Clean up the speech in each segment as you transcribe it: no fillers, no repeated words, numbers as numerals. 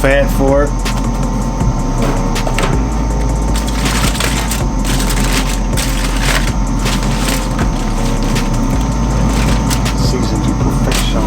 fat for it. Seasoned to perfection.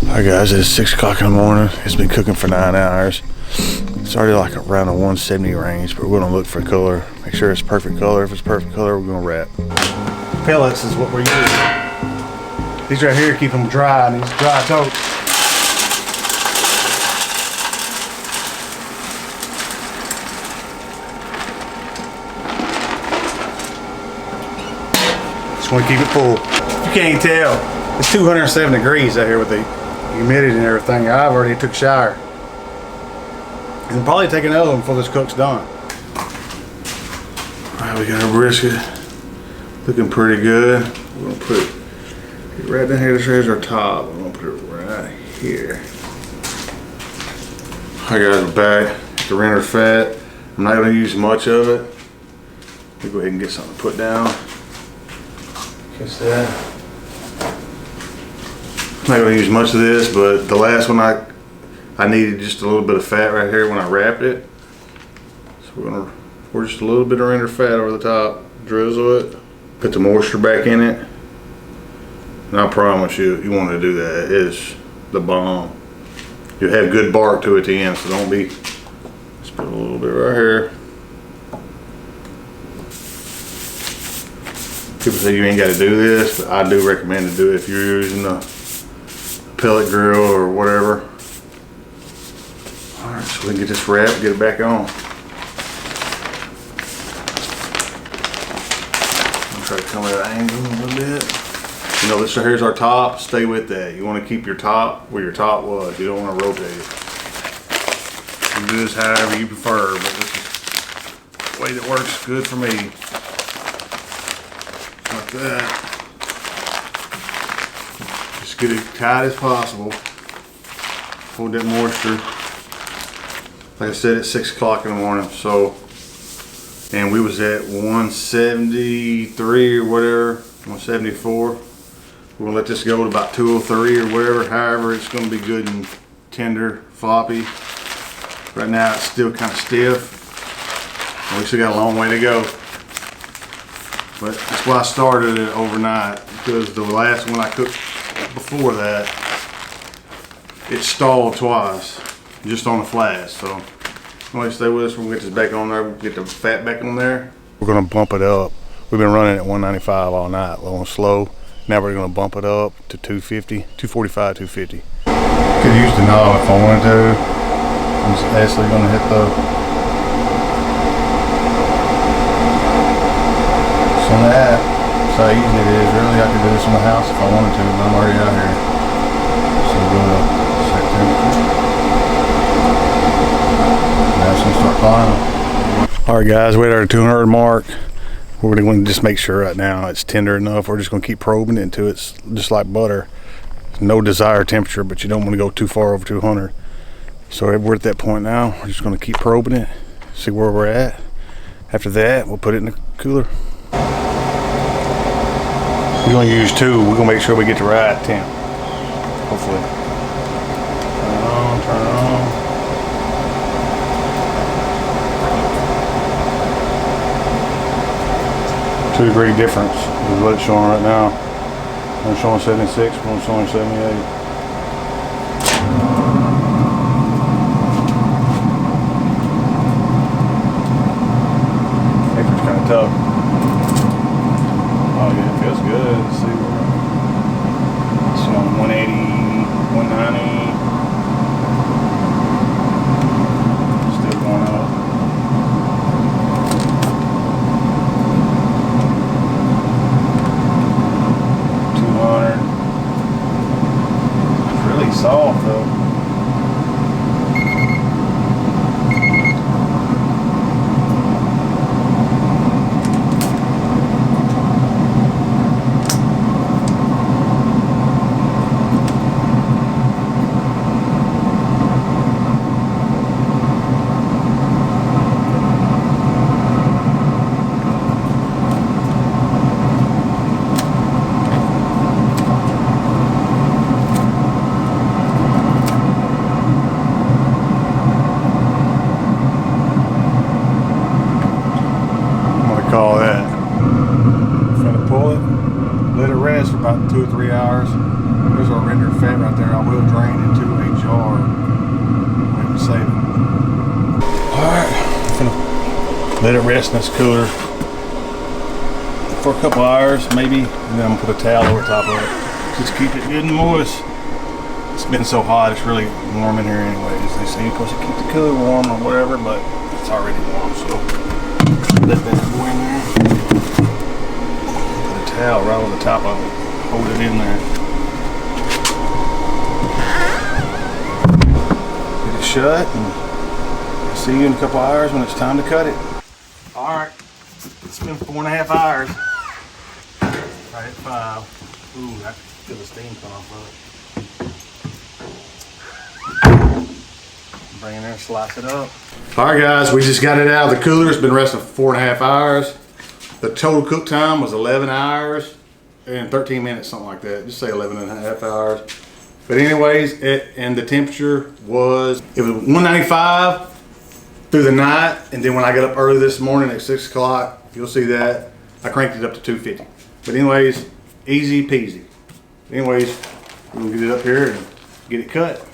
Alright guys, it's 6 o'clock in the morning. It's been cooking for 9 hours. It's already like around the 170 range, but we're gonna look for a color. Make sure it's perfect color. If it's perfect color, we're gonna wrap. Pellets is what we're using. These right here keep them dry, and these dry totes. Just wanna keep it full. You can't tell. It's 207 degrees out here with the humidity and everything. I've already took a shower. And probably take another one before this cook's done. Alright, we got our brisket. Looking pretty good. We're gonna put it right down here. This here's our top. We're gonna put it right here. Alright guys, we're back. The rendered fat. I'm not gonna use much of it. Let me go ahead and get something to put down. Catch that. I'm not going to use much of this, but the last one I needed just a little bit of fat right here when I wrapped it. So we're going to pour just a little bit of rendered fat over the top, drizzle it, put the moisture back in it. And I promise you, you want to do that. It is the bomb. You'll have good bark to it at the end, so don't be, just put a little bit right here. People say you ain't got to do this, but I do recommend to do it if you're using the pellet grill or whatever. Alright, so we can get this wrapped, get it back on. I'll try to come at an angle a little bit. You know, this here's our top. Stay with that. You want to keep your top where your top was. You don't want to rotate it. You do this however you prefer, but this is the way that works good for me. Like that. Just get it tight as possible. Hold that moisture. Like I said, it's 6 o'clock in the morning. So, and we was at 173 or whatever, 174. We're gonna let this go to about 203 or whatever. However, it's gonna be good and tender, floppy. Right now, it's still kind of stiff. And we still got a long way to go. But that's why I started it overnight, because the last one I cooked before that, it stalled twice, just on the flash. So, anyway, stay with us. We'll get this back on there. We'll get the fat back on there. We're gonna bump it up. We've been running at 195 all night, on slow. Now we're gonna bump it up to 250, 245, 250. Could use the knob if I wanted to. I'm just actually gonna hit the on that. That's how easy it is. Really, I could do this in the house if I wanted to, but I'm already out here. So we'll go to set temperature. Now it's gonna start climbing. All right, guys, we're at our 200 mark. We're going to just make sure right now it's tender enough. We're just going to keep probing it until it's just like butter. No desired temperature, but you don't want to go too far over 200. So we're at that point now. We're just going to keep probing it, see where we're at. After that, we'll put it in the cooler. We're going to use 2. We're going to make sure we get the right temp. Hopefully. Turn it on, turn it on. Degree difference is what it's showing right now. One's showing 76, one's showing 78. Paper's kind of tough. Oh yeah, it feels good. Let's see where. so. Call that. I'm gonna pull it, let it rest for about 2 or 3 hours. There's our rendered fat right there. I will drain into a jar and save it. Alright, I'm gonna let it rest in this cooler for a couple hours maybe, and then I'm gonna put a towel over top of it. Just keep it good and moist. It's been so hot, it's really warm in here anyways. They say you're supposed to keep the cooler warm or whatever, but it's already warm, so let that go in there. Put a towel right on the top of it. Hold it in there. Get it shut, and I'll see you in a couple hours when it's time to cut it. Alright, it's been 4.5 hours. Right at 5. Ooh, I can feel the steam come off of it. Bring it in there, slice it up. Alright guys, we just got it out of the cooler. It's been resting for 4.5 hours. The total cook time was 11 hours and 13 minutes, something like that. Just say 11.5 hours. But anyways, and the temperature was, it was 195 through the night. And then when I got up early this morning at 6 o'clock, you'll see that I cranked it up to 250. But anyways, easy peasy. Anyways, we'll get it up here and get it cut.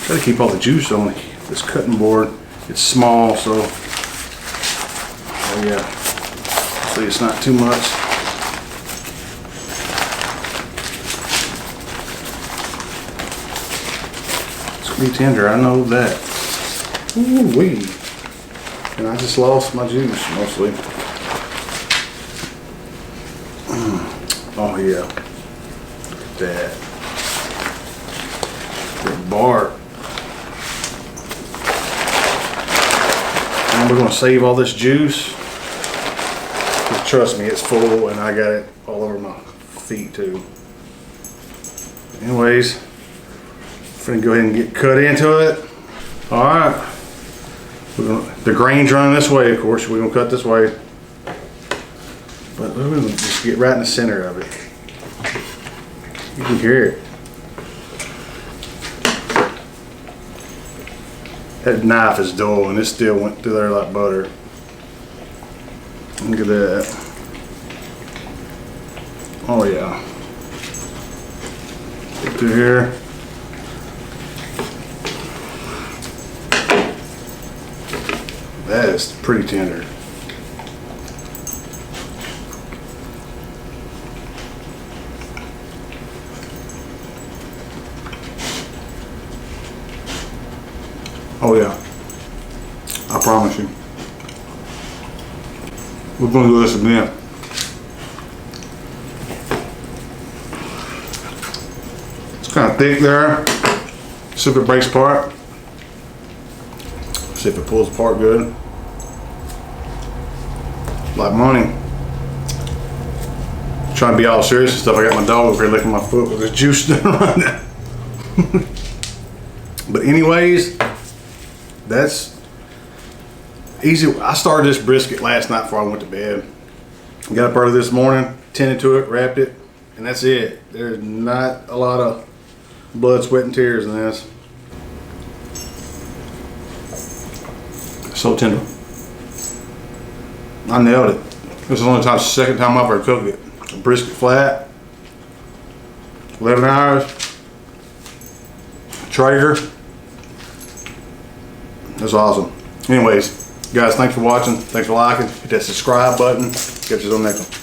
Try to keep all the juice on this cutting board. It's small, so oh yeah. So it's not too much. It's gonna be tender, I know that. Ooh wee. And I just lost my juice mostly. Oh yeah. Look at that. Good bark. And we're gonna save all this juice. Trust me, it's full and I got it all over my feet too. Anyways, I'm gonna go ahead and get cut into it. All right, the grain's running this way, of course. We're gonna cut this way, but we're gonna just get right in the center of it. You can hear it. That knife is dull and it still went through there like butter. Look at that. Oh yeah. Get through here. That is pretty tender. Oh yeah. I promise you. We're going to do this again. It's kind of thick there. See if it breaks apart. See if it pulls apart good. Like money. Trying to be all serious and stuff. I got my dog over here licking my foot with his juice running. But anyways, that's easy. I started this brisket last night before I went to bed. Got up early this morning, tended to it, wrapped it, and that's it. There's not a lot of blood, sweat, and tears in this. So tender. I nailed it. This is the only time, second time I've ever cooked it. A brisket flat, 11 hours, Traeger. That's awesome. Anyways, guys, thanks for watching. Thanks for liking. Hit that subscribe button. Catch you on the next one.